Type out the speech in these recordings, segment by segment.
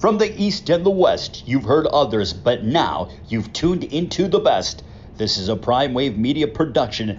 From the East and the West, you've heard others, but now you've tuned into the best. This is a Prime Wave Media production.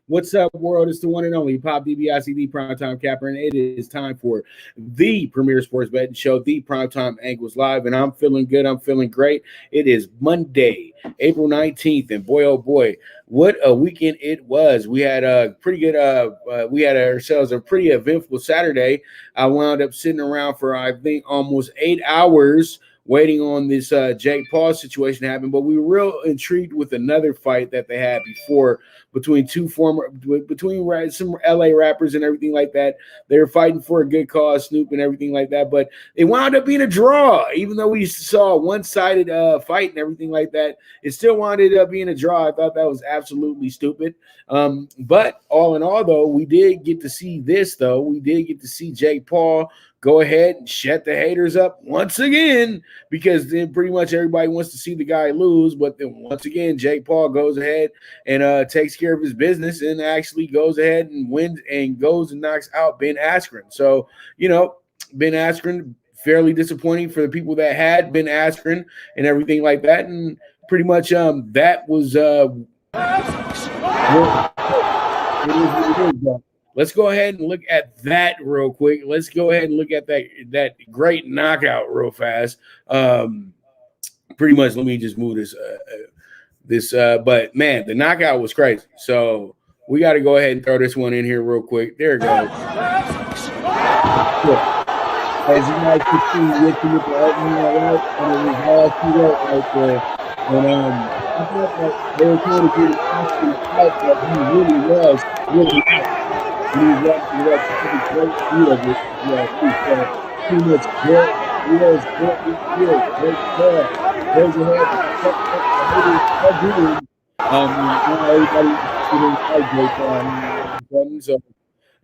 What's up, world? It's the one and only Pop DBICD Primetime Capper, and it is time for the premier sports betting show, the Primetime Angles Live, and I'm feeling good. I'm feeling great. It is Monday, April 19th, and boy, oh boy, what a weekend it was. We had a pretty good, we had ourselves a pretty eventful Saturday. I wound up sitting around for, I think, almost 8 hours waiting on this Jake Paul situation to happen, but we were real intrigued with another fight that they had before between some LA rappers and everything like that. They were fighting for a good cause, Snoop and everything like that, but it wound up being a draw. Even though we saw a one-sided fight and everything like that, it still wound up being a draw. I thought that was absolutely stupid. But all in all, though, we did get to see this, though. We did get to see Jake Paul go ahead and shut the haters up once again, because then pretty much everybody wants to see the guy lose. But then once again, Jake Paul goes ahead and takes care of his business and actually goes ahead and wins and goes and knocks out Ben Askren. So, you know, Ben Askren, fairly disappointing for the people that had Ben Askren and everything like that. And pretty much that was let's go ahead and look at that real quick. Let's go ahead and look at that great knockout real fast. Pretty much, let me just move this. But man, the knockout was crazy. So we got to go ahead and throw this one in here real quick. There it goes. As you guys can see, with the opening right, and it was all through that right there. And I thought that they were trying to get an actual fight that he really was really good. He was great view of it. Yeah, pretty much great. Great ball. Goes ahead. Everybody so,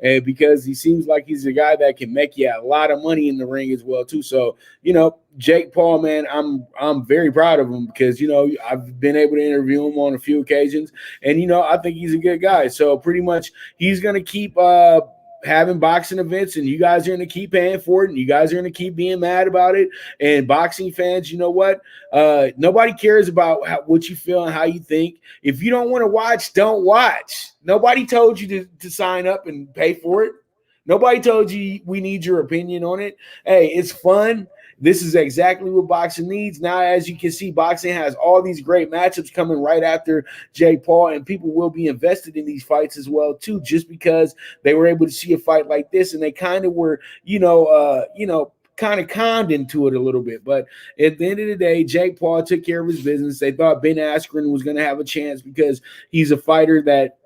and because he seems like he's a guy that can make you a lot of money in the ring as well too. So, you know, Jake Paul, man, I'm very proud of him because, you know, I've been able to interview him on a few occasions, and, you know, I think he's a good guy. So pretty much he's going to keep having boxing events, and you guys are going to keep paying for it, and you guys are going to keep being mad about it. And boxing fans, you know what? Nobody cares about what you feel and how you think. If you don't want to watch, don't watch. Nobody told you to sign up and pay for it. Nobody told you we need your opinion on it. Hey, it's fun. This is exactly what boxing needs. Now, as you can see, boxing has all these great matchups coming right after Jake Paul, and people will be invested in these fights as well, too, just because they were able to see a fight like this, and they kind of were, kind of conned into it a little bit. But at the end of the day, Jake Paul took care of his business. They thought Ben Askren was going to have a chance because he's a fighter that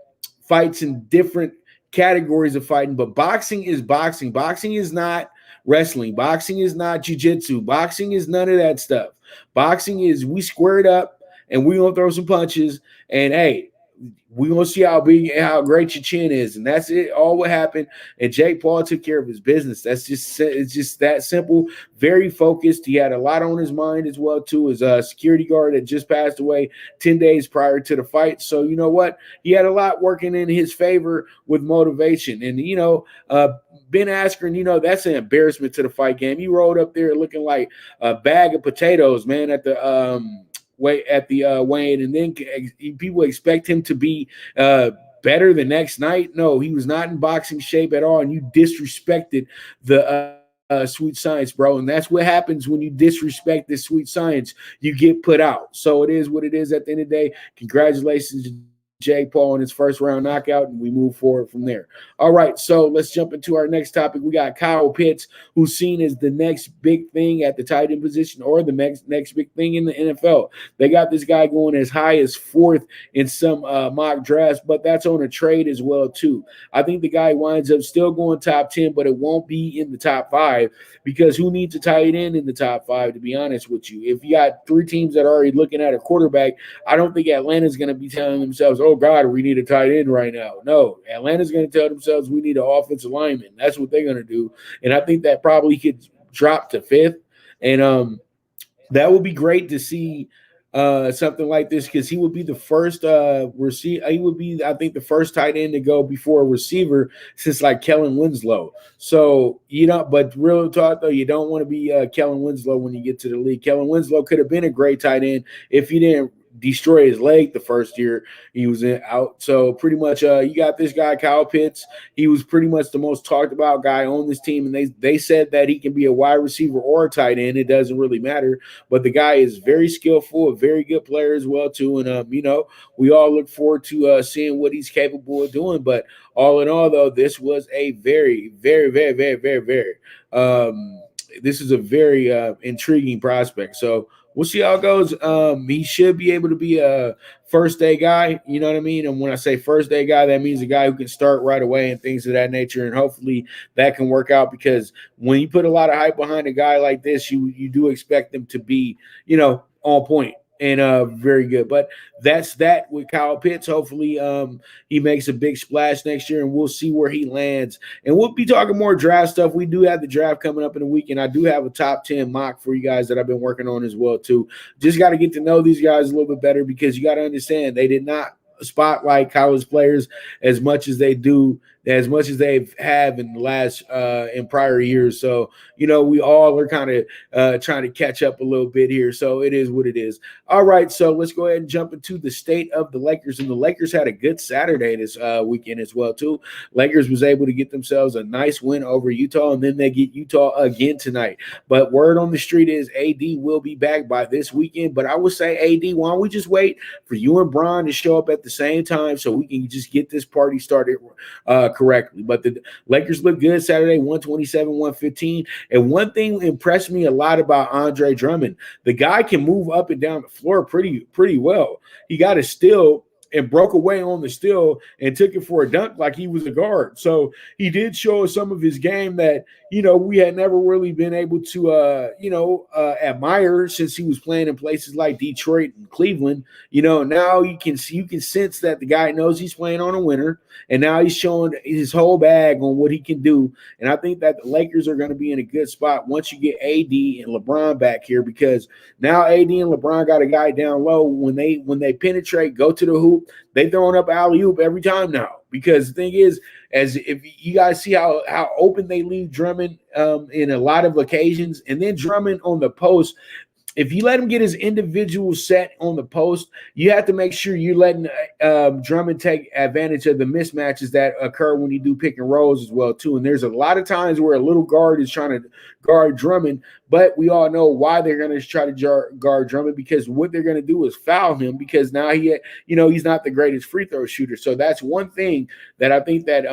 fights in different categories of fighting, but boxing is boxing. Boxing is not wrestling. Boxing is not jiu-jitsu. Boxing is none of that stuff. Boxing is we squared up and we gonna throw some punches, and hey, we gonna see how big and how great your chin is, and that's it. All what happened, and Jake Paul took care of his business. It's just that simple. Very focused. He had a lot on his mind as well too. His security guard had just passed away 10 days prior to the fight, so you know what? He had a lot working in his favor with motivation, and you know, Ben Askren, you know, that's an embarrassment to the fight game. He rolled up there looking like a bag of potatoes, man, at the weigh-in, and then people expect him to be better the next night. No, he was not in boxing shape at all, and you disrespected the sweet science, bro, and that's what happens when you disrespect this sweet science. You get put out. So it is what it is at the end of the day. Congratulations to Jake Paul in his first round knockout, and we move forward from there. All right, so let's jump into our next topic. We got Kyle Pitts, who's seen as the next big thing at the tight end position, or the next big thing in the NFL. They got this guy going as high as fourth in some mock drafts, but that's on a trade as well too. I think the guy winds up still going top 10, but it won't be in the top 5, because who needs a tight end in the top 5, to be honest with you? If you got 3 teams that are already looking at a quarterback, I don't think Atlanta's going to be telling themselves, oh God, we need a tight end right now. No, Atlanta's going to tell themselves we need an offensive lineman. That's what they're going to do. And I think that probably could drop to 5th. And that would be great to see something like this, because he would be the first receiver. He would be, I think, the first tight end to go before a receiver since like Kellen Winslow. So, but real talk though, you don't want to be Kellen Winslow when you get to the league. Kellen Winslow could have been a great tight end if he didn't destroy his leg the first year he was out. So pretty much you got this guy, Kyle Pitts. He was pretty much the most talked about guy on this team, and they said that he can be a wide receiver or a tight end. It doesn't really matter, but the guy is very skillful, a very good player as well too. And we all look forward to seeing what he's capable of doing. But all in all though, this was a very, very, very, very, very, very this is a very intriguing prospect. So we'll see how it goes. He should be able to be a first-day guy, you know what I mean? And when I say first-day guy, that means a guy who can start right away and things of that nature, and hopefully that can work out, because when you put a lot of hype behind a guy like this, you do expect them to be, on point and very good. But that's that with Kyle Pitts. Hopefully he makes a big splash next year, and we'll see where he lands. And we'll be talking more draft stuff. We do have the draft coming up in a week, and I do have a top 10 mock for you guys that I've been working on as well too. Just got to get to know these guys a little bit better, because you got to understand they did not spotlight college players as much as they have in the last in prior years. So we all are kind of trying to catch up a little bit here, so it is what it is. All right, so let's go ahead and jump into the state of the Lakers. And the Lakers had a good Saturday this weekend as well too. Lakers was able to get themselves a nice win over Utah, and then they get Utah again tonight. But word on the street is AD will be back by this weekend. But I would say, AD, why don't we just wait for you and Bron to show up at the same time so we can just get this party started correctly. But the Lakers look good Saturday, 127-115. And one thing impressed me a lot about Andre Drummond. The guy can move up and down the floor pretty well. He got a steal and broke away on the steal and took it for a dunk like he was a guard. So he did show us some of his game that, we had never really been able to, admire since he was playing in places like Detroit and Cleveland. Now you can sense that the guy knows he's playing on a winner, and now he's showing his whole bag on what he can do. And I think that the Lakers are going to be in a good spot once you get AD and LeBron back here, because now AD and LeBron got a guy down low. When they penetrate, go to the hoop, they throwing up alley-oop every time now. Because the thing is, as if you guys see how open they leave Drummond in a lot of occasions, and then Drummond on the post, if you let him get his individual set on the post, you have to make sure you're letting Drummond take advantage of the mismatches that occur when you do pick and rolls as well too. And there's a lot of times where a little guard is trying to guard Drummond, but we all know why they're going to try to guard Drummond, because what they're going to do is foul him, because now he's not the greatest free throw shooter. So that's one thing that I think that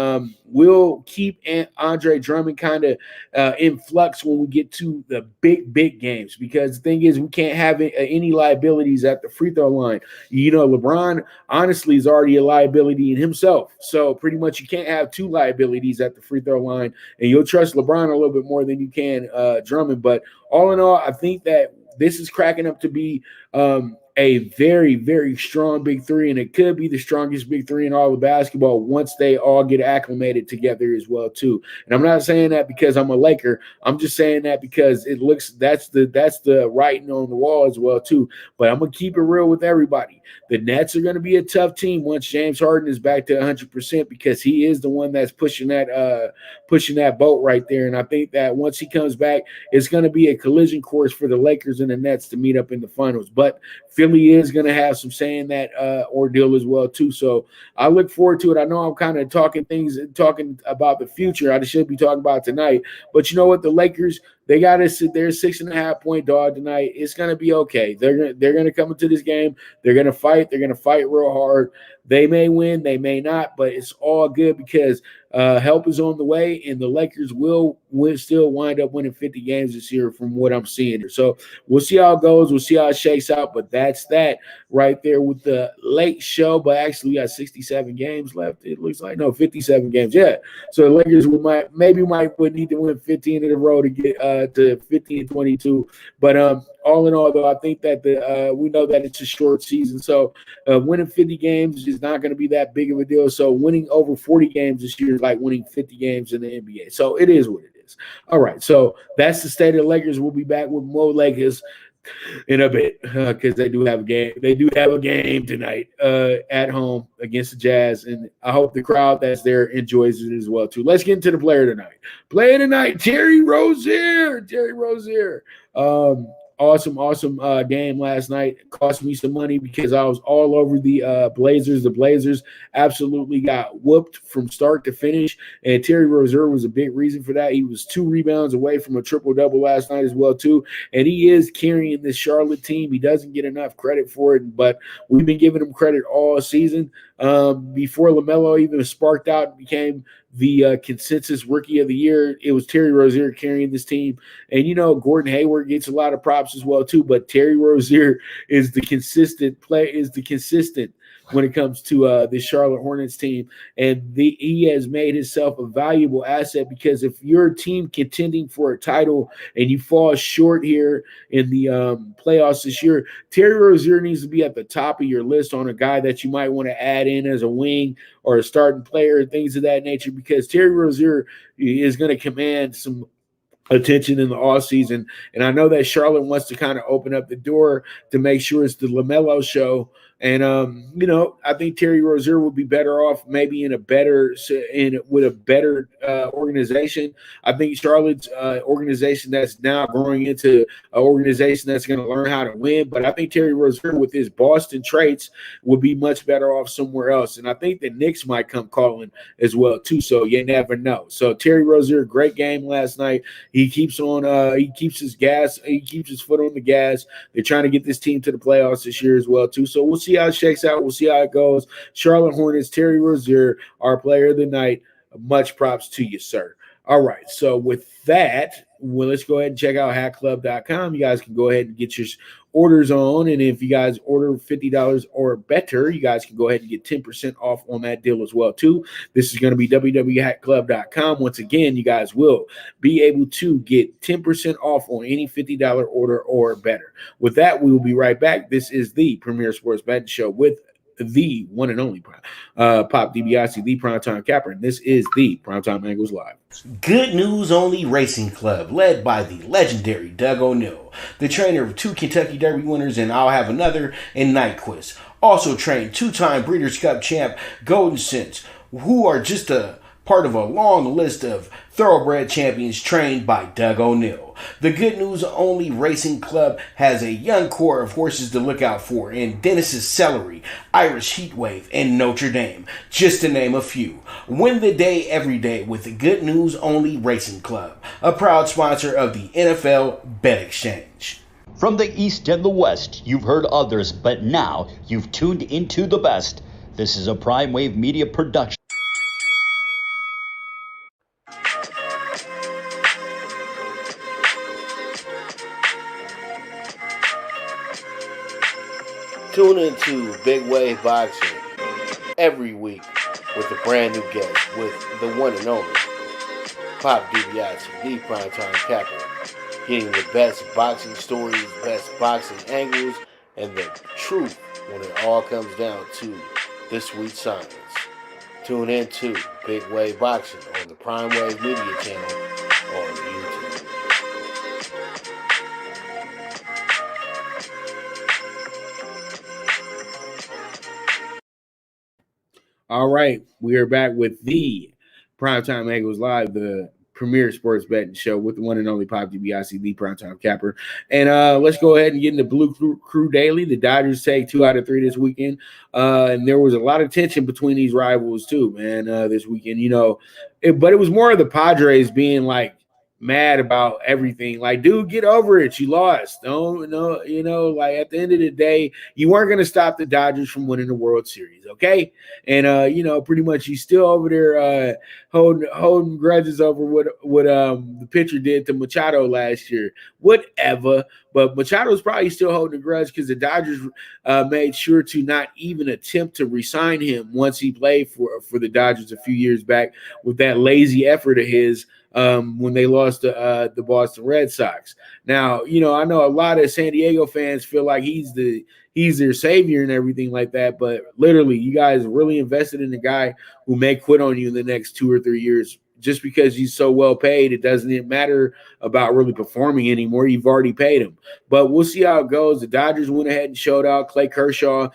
will keep Andre Drummond kind of in flux when we get to the big games, because the thing is, we can't have any liabilities at the free throw line. LeBron honestly is already a liability in himself. So pretty much you can't have two liabilities at the free throw line, and you'll trust LeBron a little bit more than you can Drummond. But all in all, I think that this is cracking up to be a very, very strong big three, and it could be the strongest big three in all of basketball once they all get acclimated together as well too. And I'm not saying that because I'm a Laker. I'm just saying that because it looks that's the writing on the wall as well too. But I'm gonna keep it real with everybody. The Nets are going to be a tough team once James Harden is back to 100%, because he is the one that's pushing that boat right there. And I think that once he comes back, it's going to be a collision course for the Lakers and the Nets to meet up in the finals. But Philly family is going to have some say in that ordeal as well too. So I look forward to it. I know I'm kind of talking about the future. I should be talking about tonight, but you know what? The Lakers, they got to sit there 6.5-point dog tonight. It's going to be okay. They're going to come into this game. They're going to fight. They're going to fight real hard. They may win, they may not, but it's all good because help is on the way, and the Lakers will still wind up winning 50 games this year from what I'm seeing. So we'll see how it goes. We'll see how it shakes out, but that's that right there with the late show. But actually, we got 67 games left. It looks like, no, 57 games. Yeah. So the Lakers would need to win 15 in a row to get to 50 and 22. But all in all, though, I think that we know that it's a short season. So winning 50 games is not going to be that big of a deal. So winning over 40 games this year is like winning 50 games in the NBA. So it is what it is. All right. So that's the state of the Lakers. We'll be back with more Lakers in a bit because they do have a game. They do have a game tonight at home against the Jazz, and I hope the crowd that's there enjoys it as well too. Let's get into the player tonight. Player tonight, Terry Rozier. Terry Rozier. Awesome game last night. It cost me some money because I was all over the Blazers. The Blazers absolutely got whooped from start to finish, and Terry Rozier was a big reason for that. He was 2 rebounds away from a triple-double last night as well, too, and he is carrying this Charlotte team. He doesn't get enough credit for it, but we've been giving him credit all season. Before LaMelo even sparked out and became the consensus rookie of the year, it was Terry Rozier carrying this team. And, you know, Gordon Hayward gets a lot of props as well, too. But Terry Rozier is the consistent when it comes to the Charlotte Hornets team. And he has made himself a valuable asset because if you're a team contending for a title and you fall short here in the playoffs this year, Terry Rozier needs to be at the top of your list on a guy that you might want to add in as a wing or a starting player, things of that nature, because Terry Rozier is going to command some attention in the offseason. And I know that Charlotte wants to kind of open up the door to make sure it's the LaMelo show. And, you know, I think Terry Rozier would be better off maybe with a better organization. I think Charlotte's organization that's now growing into an organization that's going to learn how to win. But I think Terry Rozier with his Boston traits would be much better off somewhere else. And I think the Knicks might come calling as well, too. So you never know. So Terry Rozier, great game last night. He keeps his foot on the gas. They're trying to get this team to the playoffs this year as well, too. So we'll see how it shakes out. We'll see how it goes. Charlotte Hornets, Terry Rozier, our player of the night. Much props to you, sir. All right. So with that, let's go ahead and check out HatClub.com. You guys can go ahead and get your orders on. And if you guys order $50 or better, you guys can go ahead and get 10% off on that deal as well, too. This is going to be www.hatclub.com. Once again, you guys will be able to get 10% off on any $50 order or better. With that, we will be right back. This is the Premier Sports Betting Show with the one and only Pop DiBiase, the Primetime Capper, and this is the Primetime Angles Live. Good News Only Racing Club, led by the legendary Doug O'Neill, the trainer of 2 Kentucky Derby winners and I'll Have Another and Nyquist. Also trained 2-time Breeders' Cup champ Golden Sense, who are just a part of a long list of thoroughbred champions trained by Doug O'Neill. The Good News Only Racing Club has a young core of horses to look out for in Dennis's Celery, Irish Heatwave, and Notre Dame, just to name a few. Win the day every day with the Good News Only Racing Club, a proud sponsor of the NFL Bet Exchange. From the East and the West, you've heard others, but now you've tuned into the best. This is a Prime Wave Media production. Tune into Big Wave Boxing every week with a brand new guest with the one and only Pop DiBiase, the Primetime Capper, getting the best boxing stories, best boxing angles, and the truth when it all comes down to the sweet science. Tune into Big Wave Boxing on the Prime Wave Media channel on YouTube. All right, we are back with the Primetime Angles Live, the premier sports betting show with the one and only Pop DiBiase, the primetime capper. And let's go ahead and get into Blue Crew Daily. The Dodgers take 2 out of 3 this weekend. And there was a lot of tension between these rivals too, man, this weekend, but it was more of the Padres being like mad about everything. Like, dude, get over it. You lost. No, like at the end of the day, you weren't going to stop the Dodgers from winning the World Series. Okay. And, pretty much he's still over there holding grudges over what the pitcher did to Machado last year. Whatever. But Machado's probably still holding a grudge because the Dodgers made sure to not even attempt to re-sign him once he played for the Dodgers a few years back with that lazy effort of his when they lost to the Boston Red Sox. Now, I know a lot of San Diego fans feel like he's their savior and everything like that, but literally, you guys really invested in a guy who may quit on you in the next 2 or 3 years. Just because he's so well paid, it doesn't matter about really performing anymore. You've already paid him. But we'll see how it goes. The Dodgers went ahead and showed out. Clay Kershaw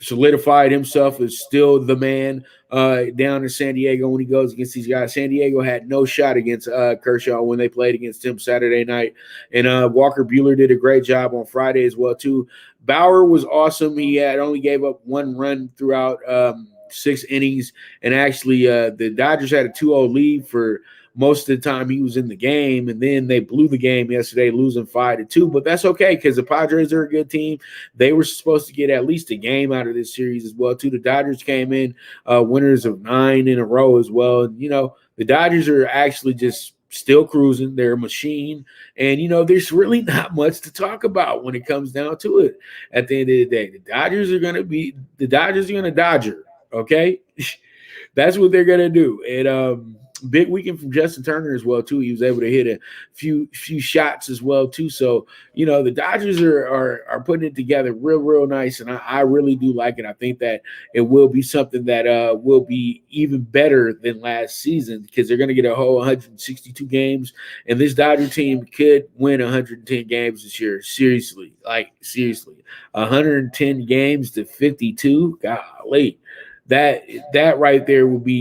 solidified himself as still the man down in San Diego when he goes against these guys. San Diego had no shot against Kershaw when they played against him Saturday night. And Walker Buehler did a great job on Friday as well, too. Bauer was awesome. He had only gave up 1 run throughout 6 innings. And actually, the Dodgers had a 2-0 lead for most of the time he was in the game, and then they blew the game yesterday, losing 5-2. But that's okay because the Padres are a good team. They were supposed to get at least a game out of this series as well, too. The Dodgers came in winners of 9 in a row as well. And, the Dodgers are actually just still cruising. They're a machine. And, there's really not much to talk about when it comes down to it at the end of the day. The Dodgers are going to Dodger, okay? That's what they're going to do. And, big weekend from Justin Turner as well, too. He was able to hit a few shots as well, too. So, the Dodgers are putting it together real nice, and I really do like it. I think that it will be something that will be even better than last season because they're going to get a whole 162 games, and this Dodger team could win 110 games this year. Seriously. 110 games to 52? Golly. That right there will be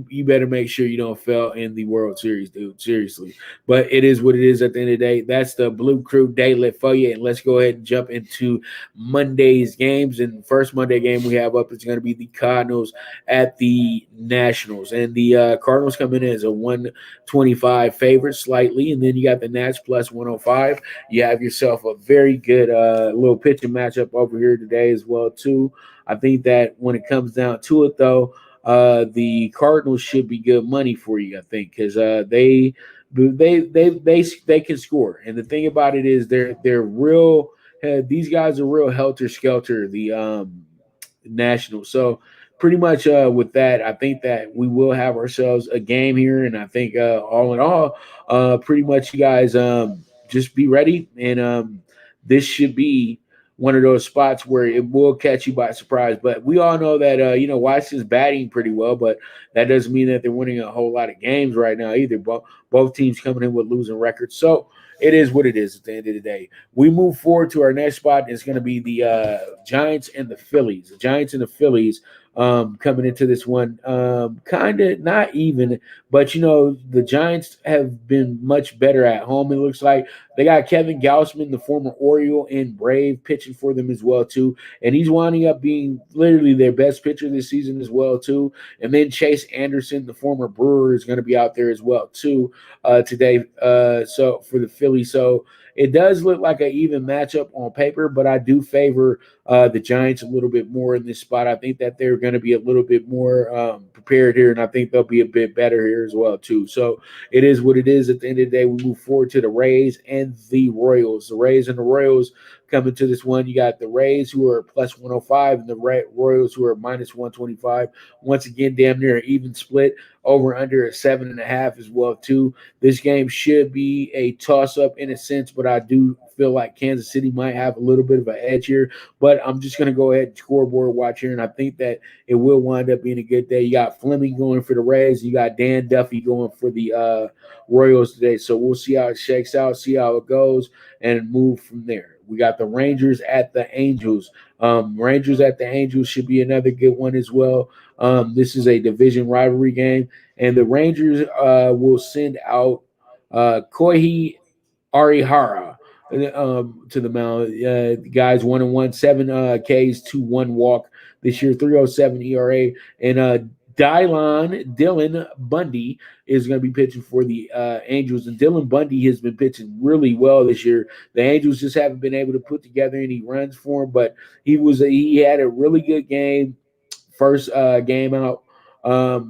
you better make sure you don't fail in the World Series, dude. Seriously. But it is what it is at the end of the day. That's the Blue Crew Daily for you. And let's go ahead and jump into Monday's games. And the first Monday game we have up is going to be the Cardinals at the Nationals. And the Cardinals come in as a 125 favorite slightly. And then you got the Nats plus 105. You have yourself a very good little pitching matchup over here today as well, too. I think that when it comes down to it, though, the Cardinals should be good money for you. I think because they can score, and the thing about it is they're real. These guys are real helter skelter. The Nationals. So pretty much with that, I think that we will have ourselves a game here, and I think all in all, pretty much you guys just be ready, and this should be one of those spots where it will catch you by surprise. But we all know that, Washington's batting pretty well, but that doesn't mean that they're winning a whole lot of games right now either. Both teams coming in with losing records. So it is what it is at the end of the day. We move forward to our next spot. It's going to be the Giants and the Phillies. The Giants and the Phillies coming into this one, kind of not even, but the Giants have been much better at home. It looks like they got Kevin Gausman, the former Oriole and Brave, pitching for them as well too, and he's winding up being literally their best pitcher this season as well too. And then Chase Anderson, the former Brewer, is going to be out there as well too today. So for the Phillies, so it does look like an even matchup on paper, but I do favor the Giants a little bit more in this spot. I think that they're going to be a little bit more prepared here, and I think they'll be a bit better here as well, too. So it is what it is. At the end of the day, we move forward to the Rays and the Royals. The Rays and the Royals coming to this one. You got the Rays who are plus 105 and the Royals who are minus 125. Once again, damn near an even split. Over under at 7.5 as well, too. This game should be a toss-up in a sense, but I do feel like Kansas City might have a little bit of an edge here. But I'm just going to go ahead and scoreboard watch here, and I think that it will wind up being a good day. You got Fleming going for the Rays. You got Dan Duffy going for the Royals today. So we'll see how it shakes out, see how it goes, and move from there. We got the Rangers at the Angels. Rangers at the Angels should be another good one as well. This is a division rivalry game, and the Rangers will send out Koichi Arihara to the mound. The guy's 1-1, 7 Ks, 2-1 walk this year, 3.07 ERA, and Dylan Bundy is going to be pitching for the Angels, and Dylan Bundy has been pitching really well this year. The Angels just haven't been able to put together any runs for him, but he had a really good game. First game out,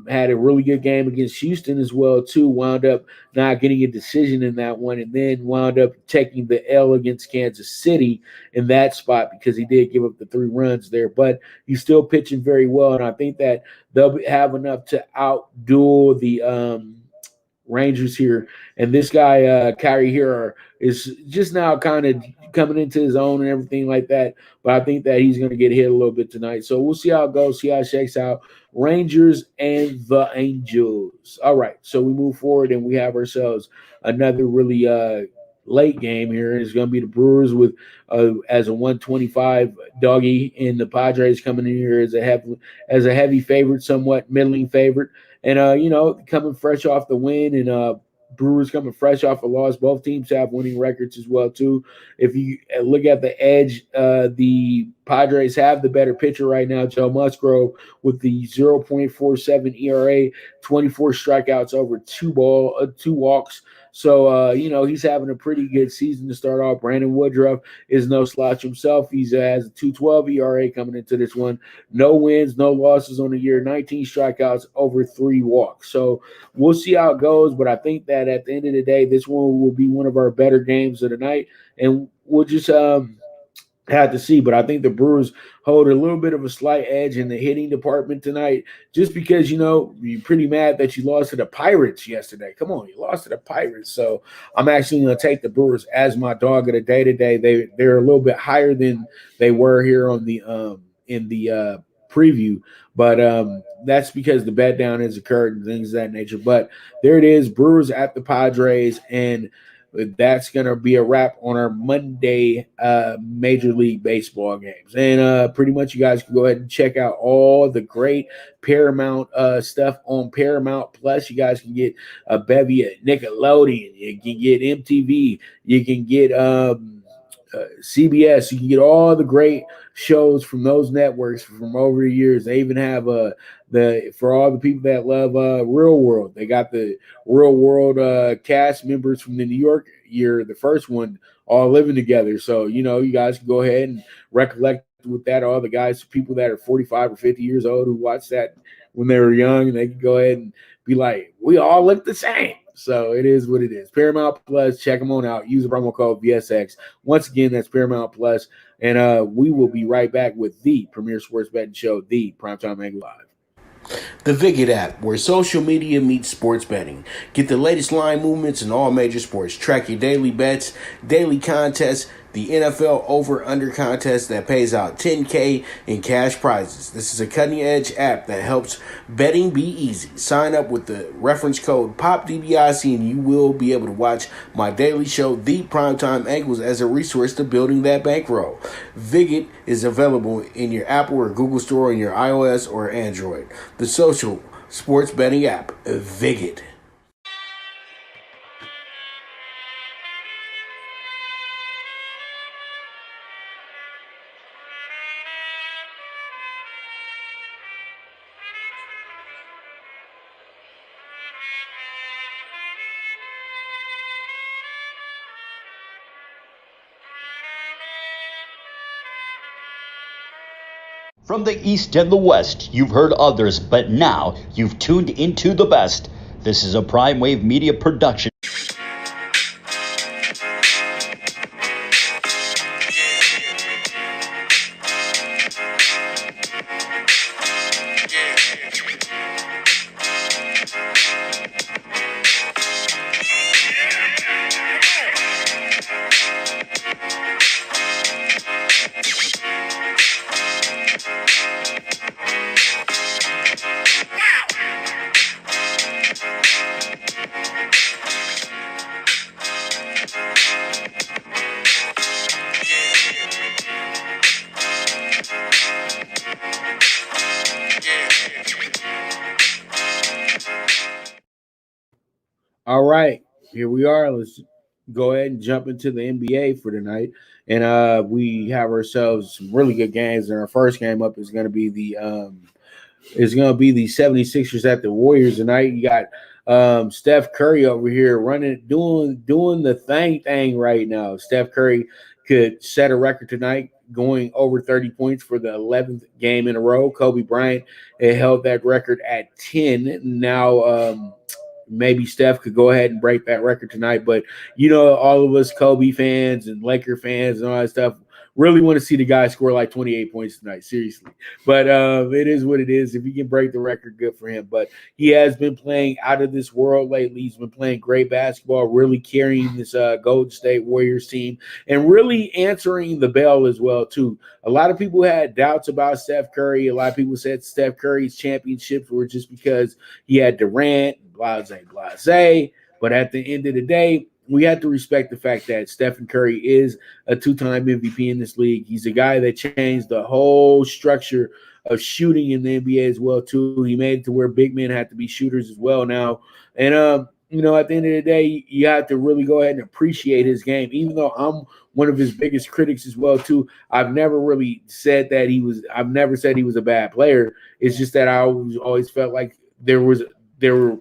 had a really good game against Houston as well too. Wound up not getting a decision in that one, and then wound up taking the L against Kansas City in that spot because he did give up the 3 runs there. But he's still pitching very well, and I think that they'll have enough to outduel the Rangers here. And this guy, Kyrie here, is just now kind of coming into his own and everything like that. But I think that he's going to get hit a little bit tonight. So we'll see how it goes, see how it shakes out. Rangers and the Angels. All right, so we move forward and we have ourselves another really late game here. It's going to be the Brewers with as a 125 doggy, and the Padres coming in here as a heavy favorite, somewhat middling favorite. And coming fresh off the win, and Brewers coming fresh off a loss. Both teams have winning records as well too. If you look at the edge, the Padres have the better pitcher right now, Joe Musgrove, with the 0.47 ERA, 24 strikeouts over 2 walks. So, he's having a pretty good season to start off. Brandon Woodruff is no slouch himself. He has a 2.12 ERA coming into this one. No wins, no losses on the year, 19 strikeouts over 3 walks. So we'll see how it goes, but I think that at the end of the day, this one will be one of our better games of the night, and we'll just have to see. But I think the Brewers hold a little bit of a slight edge in the hitting department tonight, just because, you're pretty mad that you lost to the Pirates yesterday. Come on, you lost to the Pirates. So I'm actually going to take the Brewers as my dog of the day today. They're a little bit higher than they were here on the in the preview, but that's because the bet down has occurred and things of that nature. But there it is, Brewers at the Padres, and that's going to be a wrap on our Monday Major League Baseball games. And pretty much you guys can go ahead and check out all the great Paramount stuff on Paramount Plus. You guys can get a bevy of Nickelodeon. You can get MTV. You can get CBS. You can get all the great shows from those networks from over the years. They even have for all the people that love Real World, they got the Real World cast members from the New York year, the first one, all living together. So you guys can go ahead and recollect with that. All the guys, people that are 45 or 50 years old who watched that when they were young, and they can go ahead and be like, we all look the same. So it is what it is. Paramount Plus, check them on out. Use the promo code VSX. Once again, that's Paramount Plus. And we will be right back with the premier sports betting show, the Primetime Angle Live. The Viget app, where social media meets sports betting. Get the latest line movements in all major sports. Track your daily bets, daily contests, the NFL over-under contest that pays out $10K in cash prizes. This is a cutting-edge app that helps betting be easy. Sign up with the reference code POPDBIC and you will be able to watch my daily show, The Primetime Angles, as a resource to building that bankroll. Viget is available in your Apple or Google Store on your iOS or Android. The social sports betting app, Viget. From the East and the West, you've heard others, but now you've tuned into the best. This is a Prime Wave Media production. All right, here we are. Let's go ahead and jump into the NBA for tonight. And we have ourselves some really good games. And our first game up is going to be the 76ers at the Warriors tonight. You got Steph Curry over here doing the thing right now. Steph Curry could set a record tonight, going over 30 points for the 11th game in a row. Kobe Bryant held that record at 10. Now maybe Steph could go ahead and break that record tonight. But, all of us Kobe fans and Laker fans and all that stuff really want to see the guy score like 28 points tonight, seriously. But it is what it is. If he can break the record, good for him. But he has been playing out of this world lately. He's been playing great basketball, really carrying this Golden State Warriors team and really answering the bell as well, too. A lot of people had doubts about Steph Curry. A lot of people said Steph Curry's championships were just because he had Durant, blase. But at the end of the day, we have to respect the fact that Stephen Curry is a two-time MVP in this league. He's a guy that changed the whole structure of shooting in the NBA as well, too. He made it to where big men have to be shooters as well now. And, at the end of the day, you have to really go ahead and appreciate his game. Even though I'm one of his biggest critics as well, too, I've never said he was a bad player. It's just that I always felt like there were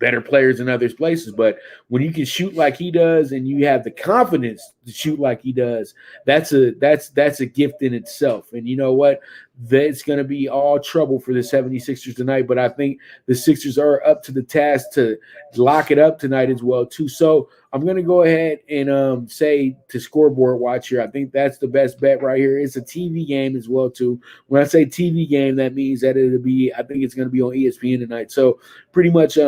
better players in other places. But when you can shoot like he does and you have the confidence to shoot like he does, that's a gift in itself. And you know what? That's going to be all trouble for the 76ers tonight. But I think the Sixers are up to the task to lock it up tonight as well, too. So I'm going to go ahead and say to Scoreboard Watch here, I think that's the best bet right here. It's a TV game as well, too. When I say TV game, that means that I think it's going to be on ESPN tonight. So pretty much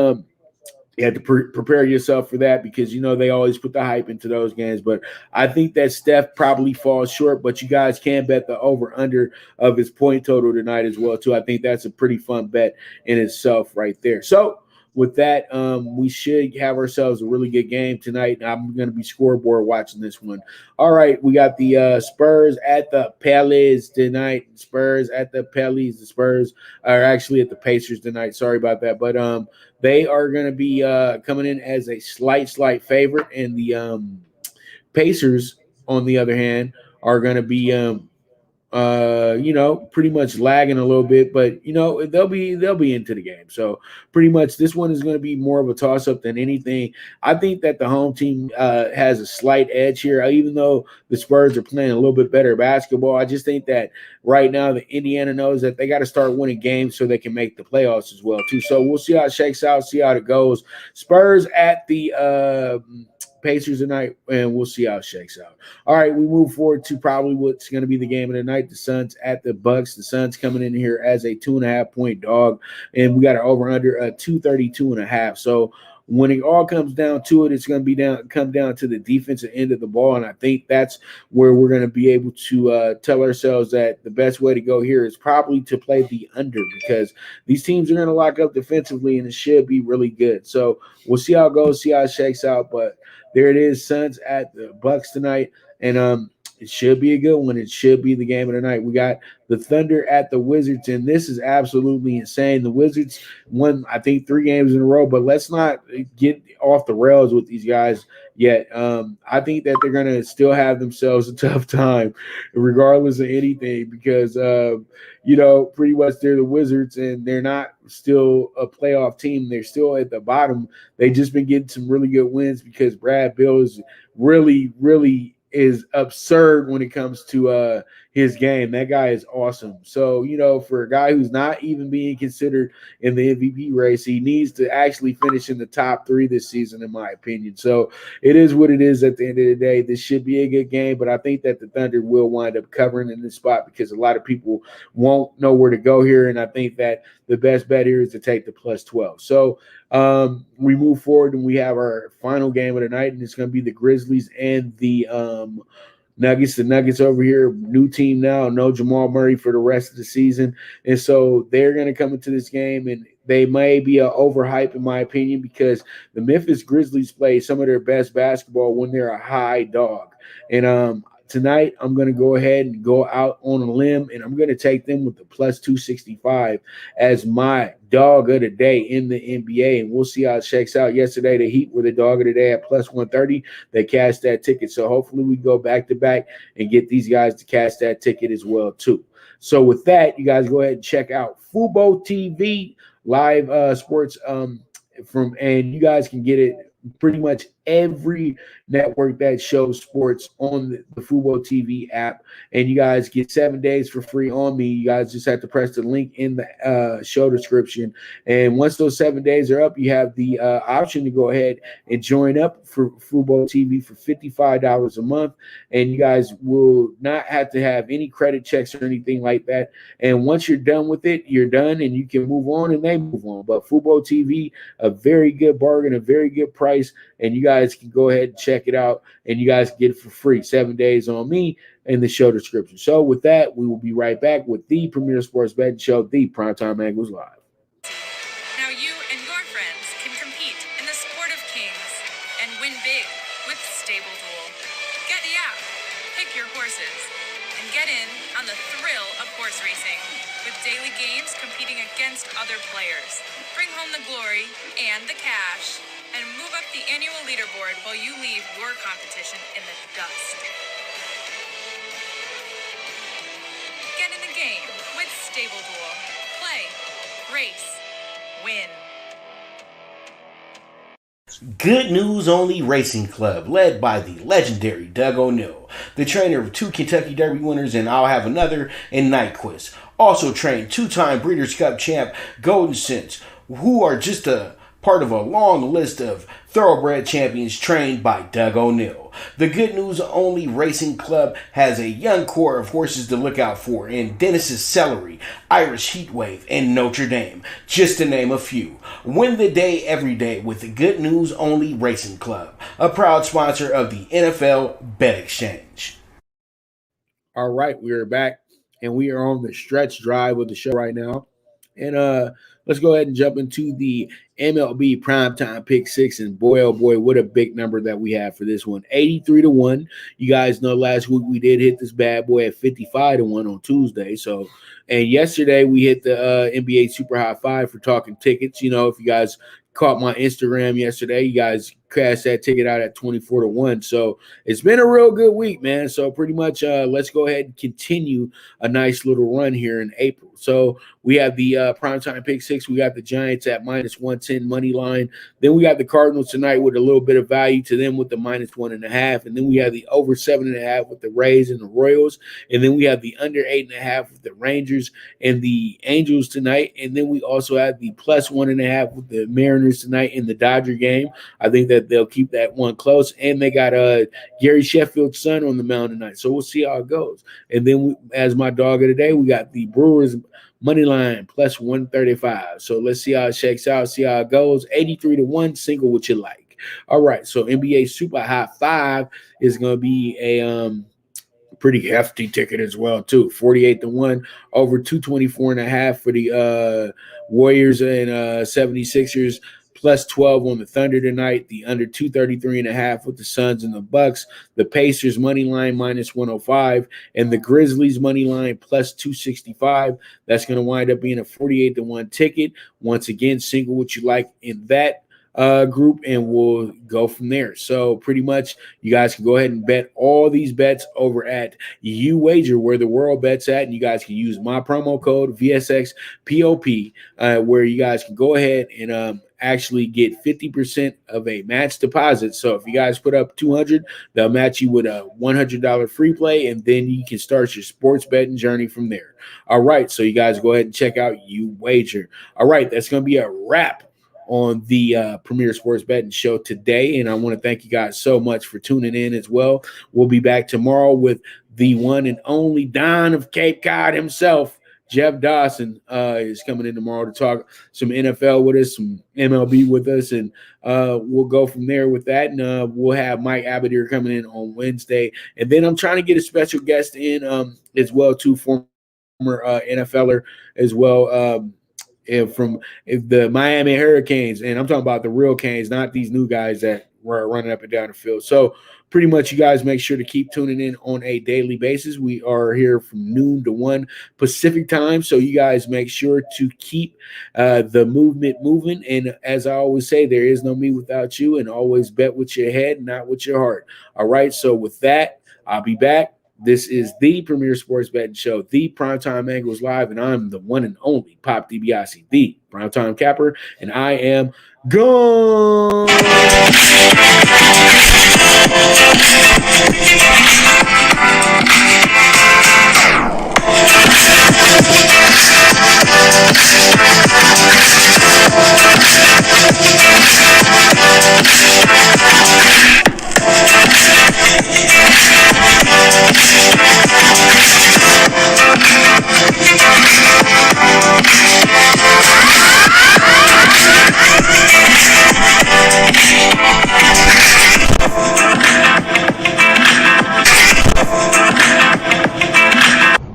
you have to prepare yourself for that because, they always put the hype into those games. But I think that Steph probably falls short, but you guys can bet the over-under of his point total tonight as well, too. I think that's a pretty fun bet in itself right there. So with that, we should have ourselves a really good game tonight. I'm going to be Scoreboard watching this one. All right, we got the Spurs at the Phillies tonight. Spurs at the Phillies. The Spurs are actually at the Pacers tonight. Sorry about that. But they are going to be coming in as a slight favorite. And the Pacers, on the other hand, are going to be pretty much lagging a little bit, but they'll be into the game. So pretty much this one is going to be more of a toss-up than anything. I think that the home team has a slight edge here, even though the Spurs are playing a little bit better basketball. I just think that right now the Indiana knows that they got to start winning games so they can make the playoffs as well too. So we'll see how it shakes out, see how it goes. Spurs at the Pacers tonight, and we'll see how it shakes out. All right, we move forward to probably what's going to be the game of the night. The Suns at the Bucks. The Suns coming in here as a 2.5-point dog, and we got an over/under 232.5. So when it all comes down to it, it's going to come down to the defensive end of the ball, and I think that's where we're going to be able to tell ourselves that the best way to go here is probably to play the under because these teams are going to lock up defensively, and it should be really good. So we'll see how it goes, see how it shakes out, but there it is, Suns at the Bucks tonight, and it should be a good one. It should be the game of the night. We got the Thunder at the Wizards, and this is absolutely insane. The Wizards won, I think, 3 games in a row, but let's not get off the rails with these guys yet. I think that they're going to still have themselves a tough time regardless of anything because, pretty much they're the Wizards, and they're not still a playoff team. They're still at the bottom. They've just been getting some really good wins because Brad Beal is really, really is absurd when it comes to his game. That guy is awesome. So, for a guy who's not even being considered in the MVP race, he needs to actually finish in the top 3 this season, in my opinion. So it is what it is at the end of the day. This should be a good game, but I think that the Thunder will wind up covering in this spot because a lot of people won't know where to go here, and I think that the best bet here is to take the +12. So we move forward and we have our final game of the night, and it's going to be the Grizzlies and the Nuggets. The Nuggets over here, new team now, no Jamal Murray for the rest of the season, and so they're going to come into this game, and they may be overhype in my opinion because the Memphis Grizzlies play some of their best basketball when they're a high dog, and tonight I'm going to go ahead and go out on a limb, and I'm going to take them with the plus 265 as my dog of the day in the NBA, and we'll see how it shakes out. Yesterday, the Heat were the dog of the day at plus 130. They cashed that ticket, so hopefully we go back-to-back and get these guys to cash that ticket as well, too. So with that, you guys go ahead and check out Fubo TV live sports and you guys can get it pretty much every network that shows sports on the Fubo TV app, and you guys get 7 days for free on me. You guys just have to press the link in the show description, and once those 7 days are up, you have the option to go ahead and join up for Fubo TV for $55 a month, and you guys will not have to have any credit checks or anything like that. And once you're done with it, you're done, and you can move on, and they move on. But Fubo TV, a very good bargain, a very good price, and you guys can go ahead and check it out, and you guys get it for free. 7 days on me in the show description. So with that, we will be right back with the premier sports betting show, the Primetime Angles Live. Now you and your friends can compete in the sport of kings and win big with Stable Duel. Get the app, pick your horses, and get in on the thrill of horse racing with daily games competing against other players. Bring home the glory and the cash, and move up the annual leaderboard while you leave your competition in the dust. Get in the game with Stable Duel. Play, race, win. Good News Only Racing Club, led by the legendary Doug O'Neill, the trainer of 2 Kentucky Derby winners, and I'll have another in Nyquist. Also trained 2-time Breeders' Cup champ Golden Sense, who are just a part of a long list of thoroughbred champions trained by Doug O'Neill. The Good News Only Racing Club has a young core of horses to look out for in Dennis's Celery, Irish Heatwave, and Notre Dame, just to name a few. Win the day every day with the Good News Only Racing Club, a proud sponsor of the NFL Bet Exchange. All right, we are back, and we are on the stretch drive with the show right now. And let's go ahead and jump into the MLB PrimeTime PK6. And boy, oh boy, what a big number that we have for this one. 83-1. You guys know last week we did hit this bad boy at 55-1 on Tuesday. So, and yesterday we hit the NBA Super High Five for Talkin Tickets. You know, if you guys caught my Instagram yesterday, you guys cashed that ticket out at 24-1. So it's been a real good week, man. So pretty much let's go ahead and continue a nice little run here in April. So we have the Primetime PK6. We got the Giants at minus 110 money line. Then we got the Cardinals tonight with a little bit of value to them with the minus 1.5. And then we have the over 7.5 with the Rays and the Royals. And then we have the under 8.5 with the Rangers and the Angels tonight. And then we also have the plus 1.5 with the Mariners tonight in the Dodger game. I think that they'll keep that one close. And they got Gary Sheffield's son on the mound tonight. So we'll see how it goes. And then as my dog of the day, we got the Brewers money line plus 135. So let's see how it shakes out, see how it goes. 83-1, single what you like. All right, so NBA Super High Five is going to be a pretty hefty ticket as well, too. 48-1, over 224.5 for the Warriors and 76ers. Plus 12 on the Thunder tonight. The under 233.5 with the Suns and the Bucks. The Pacers money line minus 105, and the Grizzlies money line plus 265. That's going to wind up being a 48-1 ticket. Once again, single what you like in that group, and we'll go from there. So pretty much you guys can go ahead and bet all these bets over at YouWager, where the world bets at, and you guys can use my promo code VSXPOP, where you guys can go ahead and actually get 50% of a match deposit. So if you guys put up 200, they'll match you with a $100 free play, and then you can start your sports betting journey from there. All right, so you guys go ahead and check out YouWager. All right, that's going to be a wrap on the Premier Sports Betting Show today, and I want to thank you guys so much for tuning in as well. We'll be back tomorrow with the one and only Don of Cape Cod himself, Jeff Dawson, is coming in tomorrow to talk some NFL with us, some MLB with us, and we'll go from there with that. And we'll have Mike Abadir coming in on Wednesday. And then I'm trying to get a special guest in as well, too, former NFLer as well, from the Miami Hurricanes. And I'm talking about the real Canes, not these new guys that running up and down the field. So pretty much you guys make sure to keep tuning in on a daily basis. We are here from noon to 1 Pacific time. So you guys make sure to keep the movement moving. And as I always say, there is no me without you, and always bet with your head, not with your heart. All right. So with that, I'll be back. This is the premier sports betting show, the Primetime Angles Live, and I'm the one and only Pop DiBiase, the Primetime Capper, and I am gone.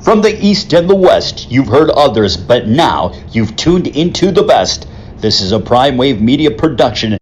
From the East and the West, you've heard others, but now you've tuned into the best. This is a Prime Wave Media production.